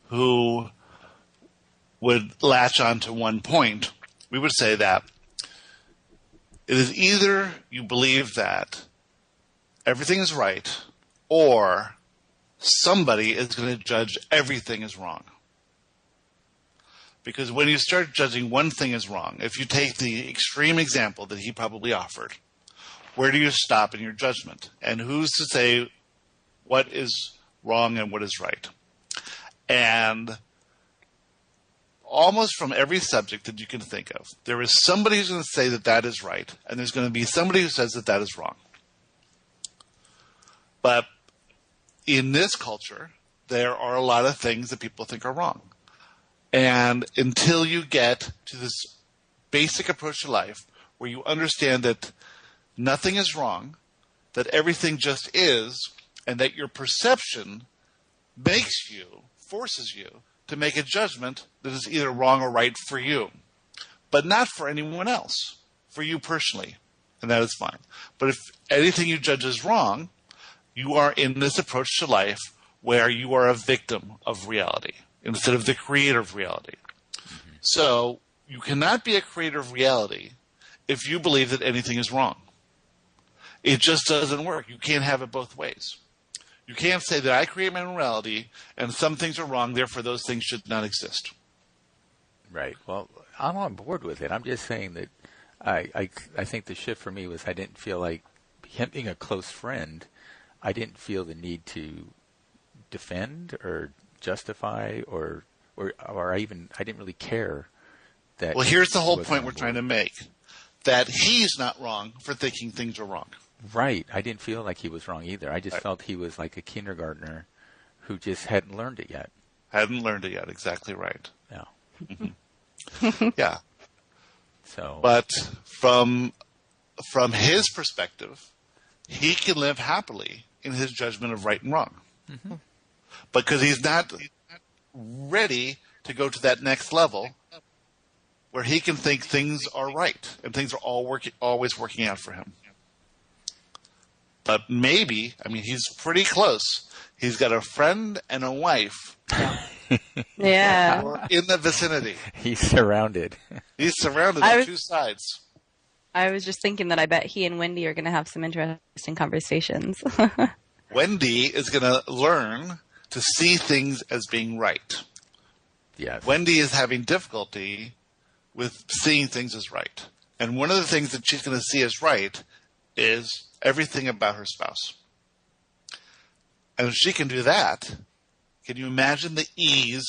who would latch on to one point, we would say that it is either you believe that everything is right or somebody is going to judge everything as wrong. Because when you start judging one thing as wrong, if you take the extreme example that he probably offered, where do you stop in your judgment? And who's to say what is wrong and what is right? And almost from every subject that you can think of, there is somebody who's going to say that that is right, and there's going to be somebody who says that that is wrong. But in this culture, there are a lot of things that people think are wrong. And until you get to this basic approach to life where you understand that nothing is wrong, that everything just is, and that your perception forces you to make a judgment that is either wrong or right for you, but not for anyone else, for you personally, and that is fine. But if anything you judge is wrong, you are in this approach to life where you are a victim of reality instead of the creator of reality. Mm-hmm. So you cannot be a creator of reality if you believe that anything is wrong. It just doesn't work. You can't have it both ways. You can't say that I create my own reality and some things are wrong, therefore those things should not exist. Right. Well, I'm on board with it. I'm just saying that I think the shift for me was I didn't feel like him being a close friend, I didn't feel the need to defend or justify or I didn't really care that. Well, here's the whole point we're trying to make, that he's not wrong for thinking things are wrong. Right. I didn't feel like he was wrong either. I just felt he was like a kindergartner who just hadn't learned it yet. Hadn't learned it yet. Exactly right. Yeah. Mm-hmm. Yeah. So, but from his perspective, he can live happily in his judgment of right and wrong. Mm-hmm. Because he's not ready to go to that next level where he can think things are right and things are always working out for him. But maybe, he's pretty close. He's got a friend and a wife. Yeah. In the vicinity. He's surrounded. He's surrounded on two sides. I was just thinking that I bet he and Wendy are going to have some interesting conversations. Wendy is going to learn to see things as being right. Yes. Wendy is having difficulty with seeing things as right. And one of the things that she's going to see as right is everything about her spouse. And if she can do that, can you imagine the ease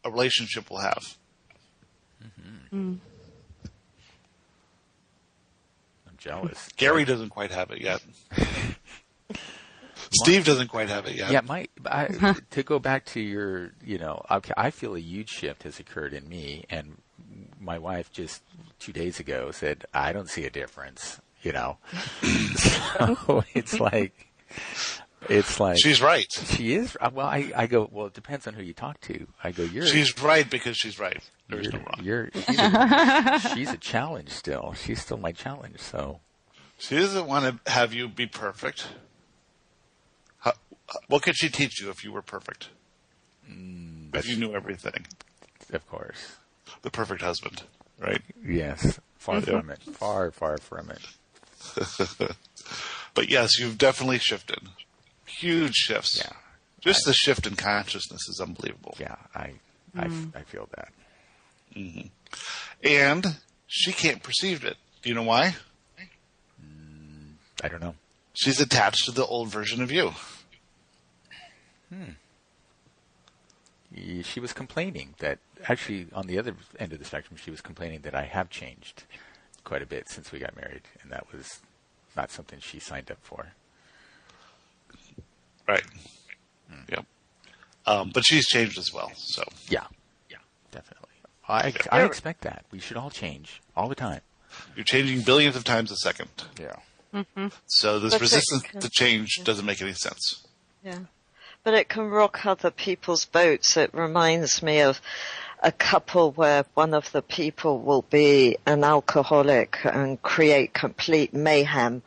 a relationship will have? Mm-hmm. Mm. I'm jealous. Gary doesn't quite have it yet. Steve doesn't quite have it yet. Yeah, to go back to your, okay, I feel a huge shift has occurred in me, and my wife just 2 days ago said, I don't see a difference, So it's like she's right. She is. Well, I go, well, it depends on who you talk to. I go, she's right because she's right. There's no wrong. She's a challenge still. She's still my challenge, so. She doesn't want to have you be perfect. What could she teach you if you were perfect? If you knew everything? Of course. The perfect husband, right? Yes. Far from it. Far, far from it. But yes, you've definitely shifted. Huge shifts. Yeah. Just the shift in consciousness is unbelievable. Yeah, I feel that. Mm-hmm. And she can't perceive it. Do you know why? I don't know. She's attached to the old version of you. She was complaining that, actually, on the other end of the spectrum, she was complaining that I have changed quite a bit since we got married, and that was not something she signed up for. Right. Yep. But she's changed as well, so. Yeah, definitely. I expect that. We should all change all the time. You're changing billions of times a second. Yeah. Mm-hmm. So this resistance to change doesn't make any sense. Yeah. But it can rock other people's boats. It reminds me of a couple where one of the people will be an alcoholic and create complete mayhem,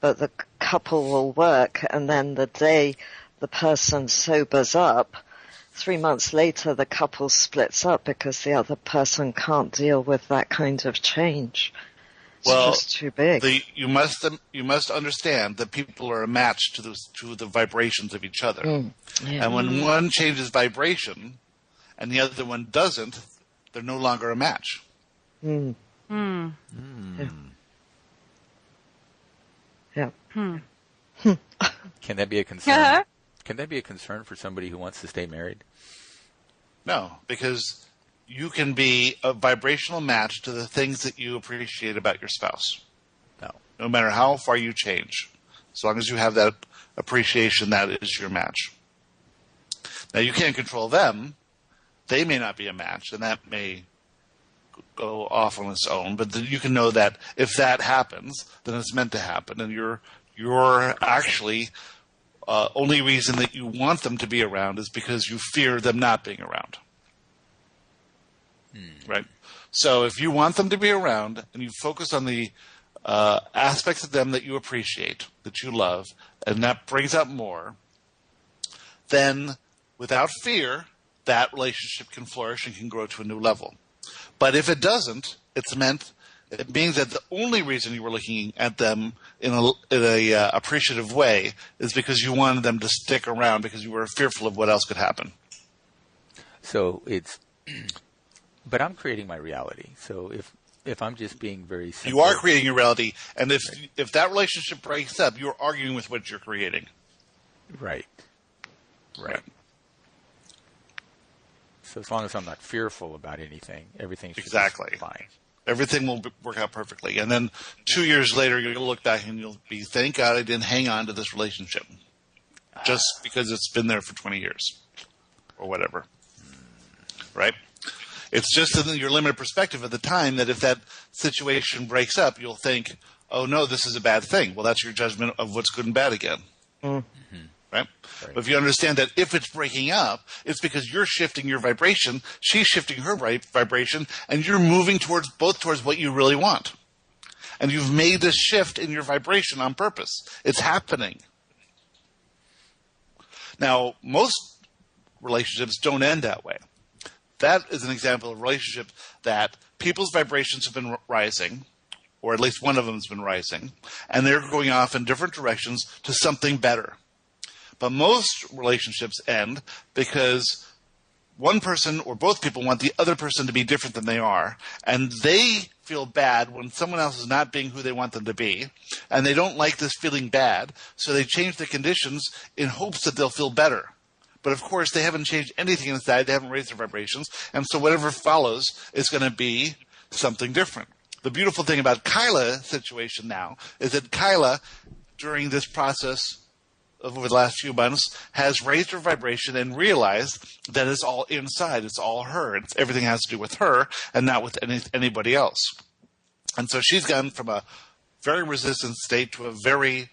but the couple will work, and then the day the person sobers up, 3 months later the couple splits up because the other person can't deal with that kind of change. It's just too big. You must understand that people are a match to the vibrations of each other. Yeah. And when one changes vibration and the other one doesn't, they're no longer a match. Yeah. Yeah. Can that be a concern? Can that be a concern for somebody who wants to stay married? No, because you can be a vibrational match to the things that you appreciate about your spouse. No matter how far you change. As long as you have that appreciation, that is your match. Now, you can't control them. They may not be a match, and that may go off on its own. But you can know that if that happens, then it's meant to happen. And you're actually only reason that you want them to be around is because you fear them not being around. Right? So if you want them to be around and you focus on the aspects of them that you appreciate, that you love, and that brings out more, then without fear, that relationship can flourish and can grow to a new level. But if it doesn't, it means that the only reason you were looking at them in a appreciative way is because you wanted them to stick around because you were fearful of what else could happen. So but I'm creating my reality. So if I'm just being very simple, you are creating your reality, and if that relationship breaks up, you're arguing with what you're creating. Right. So as long as I'm not fearful about anything, everything should be fine. Everything will work out perfectly. And then 2 years later, you'll look back and you'll be, thank God I didn't hang on to this relationship. Just because it's been there for 20 years. Or whatever. Right? It's just in your limited perspective at the time that if that situation breaks up, you'll think, oh no, this is a bad thing. Well, that's your judgment of what's good and bad again. Mm-hmm. Right? But if you understand that if it's breaking up, it's because you're shifting your vibration, she's shifting her vibration, and you're moving towards what you really want. And you've made this shift in your vibration on purpose. It's happening. Now, most relationships don't end that way. That is an example of a relationship that people's vibrations have been rising, or at least one of them has been rising, and they're going off in different directions to something better. But most relationships end because one person or both people want the other person to be different than they are, and they feel bad when someone else is not being who they want them to be, and they don't like this feeling bad, so they change the conditions in hopes that they'll feel better. But of course, they haven't changed anything inside, they haven't raised their vibrations, and so whatever follows is going to be something different. The beautiful thing about Kyla's situation now is that Kyla, during this process, over the last few months has raised her vibration and realized that it's all inside. It's all her. Everything has to do with her and not with anybody else. And so she's gone from a very resistant state to a very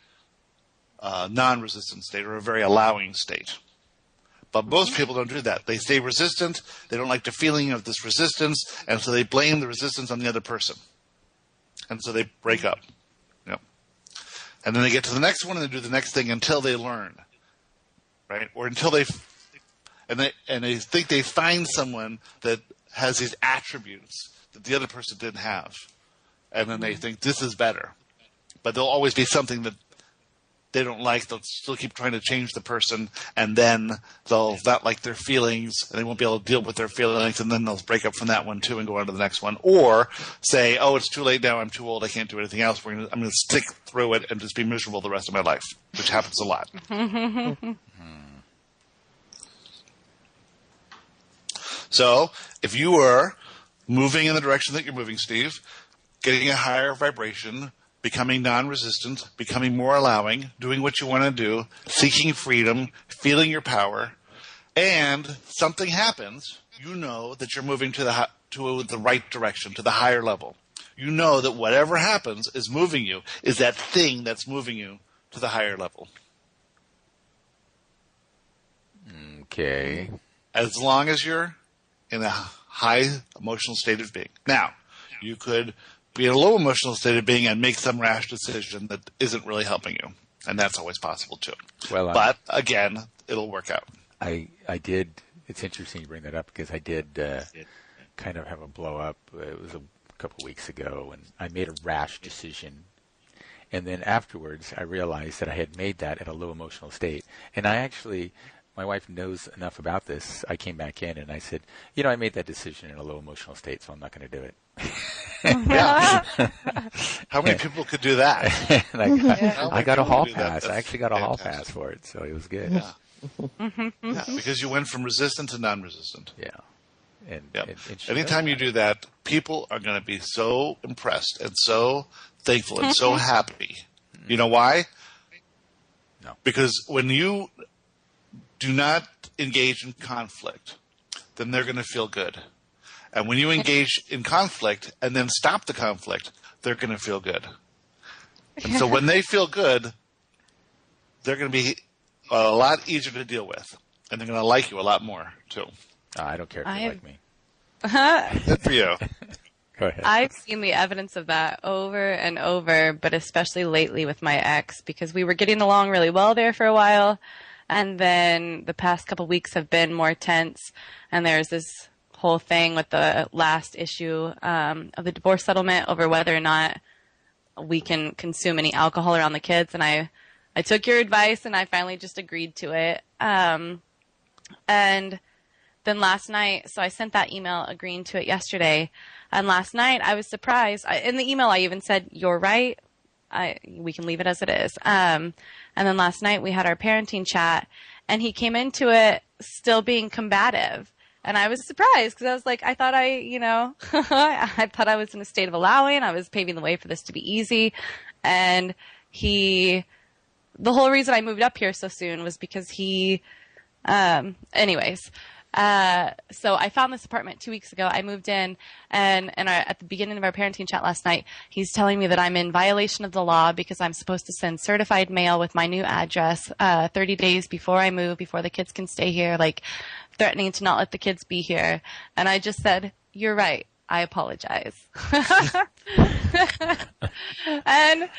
non-resistant state, or a very allowing state. But most people don't do that. They stay resistant. They don't like the feeling of this resistance, and so they blame the resistance on the other person. And so they break up. Yep. And then they get to the next one and they do the next thing until they learn, right? Or until they think they find someone that has these attributes that the other person didn't have, and then they think this is better. But there'll always be something that they don't like. They'll still keep trying to change the person, and then they'll not like their feelings, and they won't be able to deal with their feelings, and then they'll break up from that one too and go on to the next one. Or say, oh, it's too late now, I'm too old, I can't do anything else. I'm going to stick through it and just be miserable the rest of my life, which happens a lot. So if you were moving in the direction that you're moving, Steve, getting a higher vibration, becoming non-resistant, becoming more allowing, doing what you want to do, seeking freedom, feeling your power, and something happens, you know that you're moving to the right direction, to the higher level. You know that whatever happens is moving you, is that thing that's moving you to the higher level. Okay. As long as you're in a high emotional state of being. Now, you could be in a low emotional state of being and make some rash decision that isn't really helping you. And that's always possible too. Well, but again, it'll work out. I did. It's interesting you bring that up because I did kind of have a blow up. It was a couple weeks ago, and I made a rash decision. And then afterwards, I realized that I had made that at a low emotional state. And I actually, my wife knows enough about this. I came back in and I said, I made that decision in a low emotional state, so I'm not going to do it. Yeah. How many people could do that? And I got a hall pass. I actually got a hall pass for it, so it was good. Yeah. Yeah, because you went from resistant to non-resistant. Yeah. And anytime you do that, people are going to be so impressed and so thankful and so happy. You know why? No. Because when you do not engage in conflict, then they're going to feel good. And when you engage in conflict and then stop the conflict, they're going to feel good. And so when they feel good, they're going to be a lot easier to deal with. And they're going to like you a lot more, too. I don't care if they like me. Good for you. Go ahead. I've seen the evidence of that over and over, but especially lately with my ex, because we were getting along really well there for a while. And then the past couple weeks have been more tense. And there's this whole thing with the last issue of the divorce settlement over whether or not we can consume any alcohol around the kids. And I took your advice and I finally just agreed to it. And then last night, so I sent that email agreeing to it yesterday. And last night I was surprised. In the email I even said, you're right. We can leave it as it is. And then last night we had our parenting chat and he came into it still being combative. And I was surprised because I was like, I thought I thought I was in a state of allowing. I was paving the way for this to be easy. And the whole reason I moved up here so soon was because so I found this apartment 2 weeks ago. I moved in and at the beginning of our parenting chat last night, he's telling me that I'm in violation of the law because I'm supposed to send certified mail with my new address 30 days before I move, before the kids can stay here, like threatening to not let the kids be here. And I just said, you're right. I apologize. And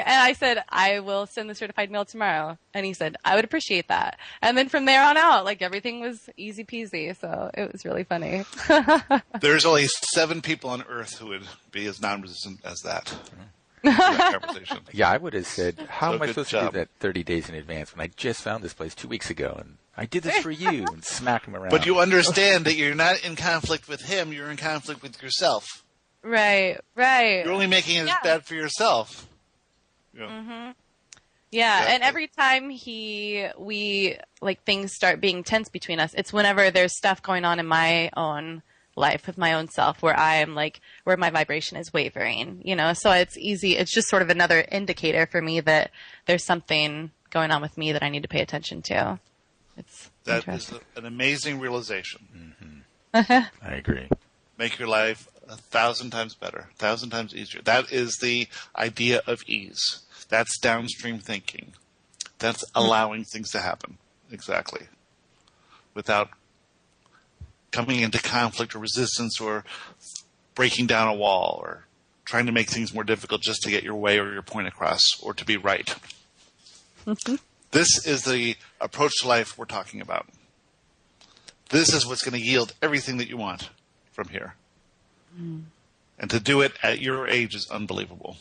I said, I will send the certified mail tomorrow. And he said, I would appreciate that. And then from there on out, like everything was easy peasy. So it was really funny. There's only 7 people on earth who would be as non-resistant as that. That conversation. Yeah, I would have said, how am I supposed to do job. that 30 days in advance when I just found this place 2 weeks ago and I did this for you and smack him around. But you understand that you're not in conflict with him, you're in conflict with yourself. Right. You're only making it bad for yourself. Yeah. Mm-hmm. Yeah, exactly. And every time we things start being tense between us, it's whenever there's stuff going on in my own life with my own self where I'm where my vibration is wavering, so it's easy. It's just sort of another indicator for me that there's something going on with me that I need to pay attention to. It's That interesting. is an amazing realization. I agree. Make your life 1,000 times better, 1,000 times easier. That is the idea of ease. That's downstream thinking. That's allowing things to happen. Exactly. Without coming into conflict or resistance or breaking down a wall or trying to make things more difficult just to get your way or your point across or to be right. This is the approach to life we're talking about. This is what's going to yield everything that you want from here. And to do it at your age is unbelievable.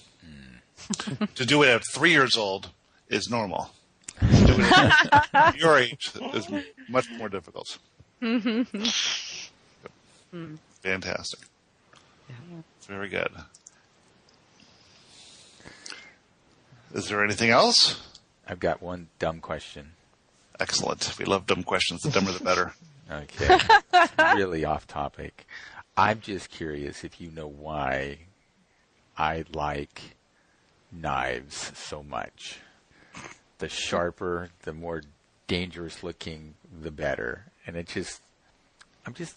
To do it at 3 years old is normal. To do it at your age is much more difficult. Fantastic. Very good. Is there anything else? I've got one dumb question. Excellent. We love dumb questions. The dumber the better. Okay. Really off topic. I'm just curious if you know why I like knives so much. The sharper, the more dangerous looking, the better. And I'm just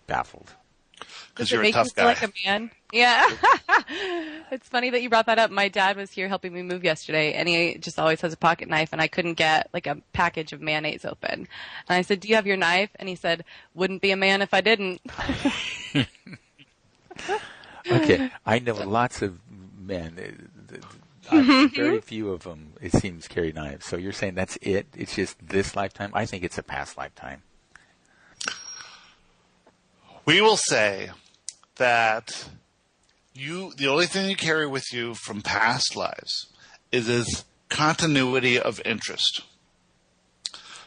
baffled. Because Does it you're a make you tough feel guy. like a man? Yeah. It's funny that you brought that up. My dad was here helping me move yesterday, and he just always has a pocket knife, and I couldn't get like a package of mayonnaise open. And I said, "Do you have your knife?" And he said, "Wouldn't be a man if I didn't." Okay, I know lots of men. Very few of them, it seems, carry knives. So you're saying that's it? It's just this lifetime? I think it's a past lifetime. We will say that the only thing you carry with you from past lives is this continuity of interest.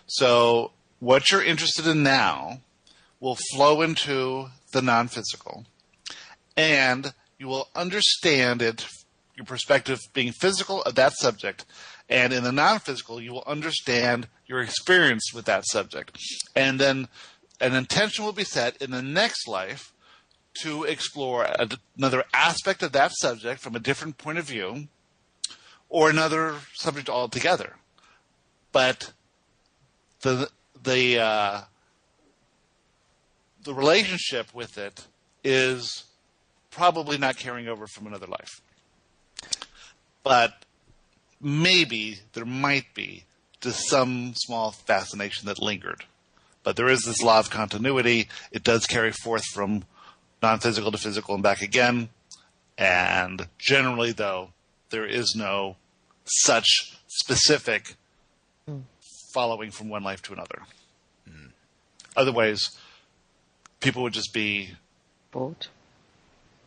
So what you're interested in now will flow into the non-physical, and you will understand it, your perspective being physical of that subject, and in the non-physical, you will understand your experience with that subject. And then an intention will be set in the next life to explore another aspect of that subject from a different point of view or another subject altogether. But the relationship with it is probably not carrying over from another life. But maybe there might be just some small fascination that lingered. But there is this law of continuity. It does carry forth from non-physical to physical and back again. And generally, though, there is no such specific following from one life to another. Otherwise, people would just be Bored.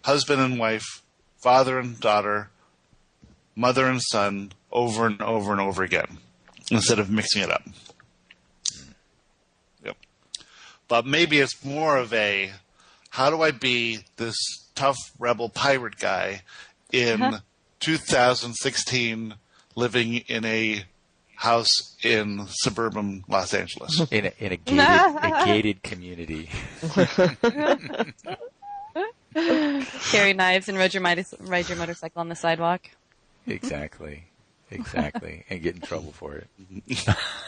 husband and wife, father and daughter, mother and son, over and over and over again, instead of mixing it up. Yep. But maybe it's more of a, how do I be this tough rebel pirate guy in 2016 living in a house in suburban Los Angeles? In a gated community. Carry knives and ride your motorcycle on the sidewalk. Exactly. And get in trouble for it.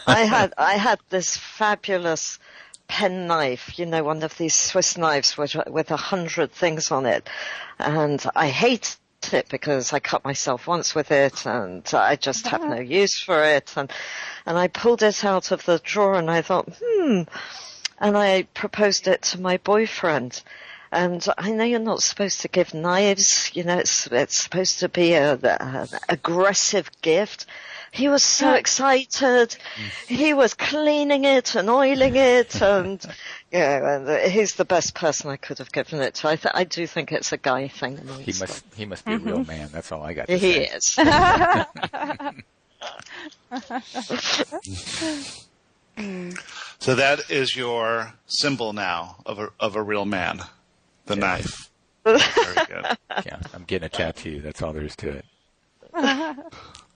I had this fabulous pen knife, one of these Swiss knives with 100 things on it, and I hate it because I cut myself once with it, and I just have no use for it, and I pulled it out of the drawer, and I thought, and I proposed it to my boyfriend. And I know you're not supposed to give knives, it's supposed to be an aggressive gift. He was so excited. He was cleaning it and oiling it, and he's the best person I could have given it to. I do think it's a guy thing. He must be a real man. That's all I got to He say. is. So that is your symbol now of a real man, the knife. Very good. Yeah, I'm getting a tattoo. That's all there is to it.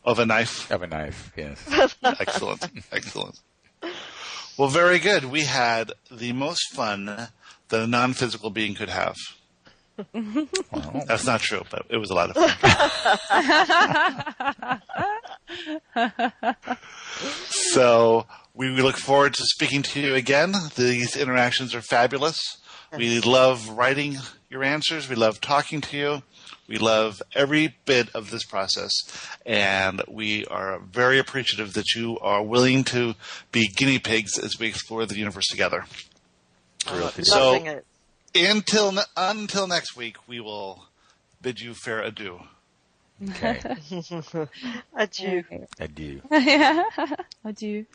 Of a knife? Of a knife, yes. Excellent. Well, very good. We had the most fun that a non-physical being could have. Wow. That's not true, but it was a lot of fun. So we look forward to speaking to you again. These interactions are fabulous. We love writing your answers. We love talking to you. We love every bit of this process. And we are very appreciative that you are willing to be guinea pigs as we explore the universe together. So Loving it. until next week, we will bid you fair adieu. Okay. Adieu. Adieu. Adieu.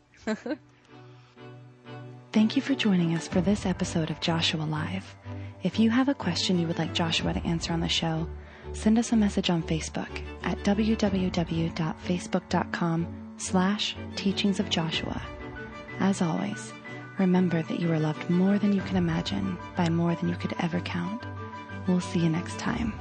Thank you for joining us for this episode of Joshua Live. If you have a question you would like Joshua to answer on the show, send us a message on Facebook at www.facebook.com/teachingsofjoshua. As always, remember that you are loved more than you can imagine by more than you could ever count. We'll see you next time.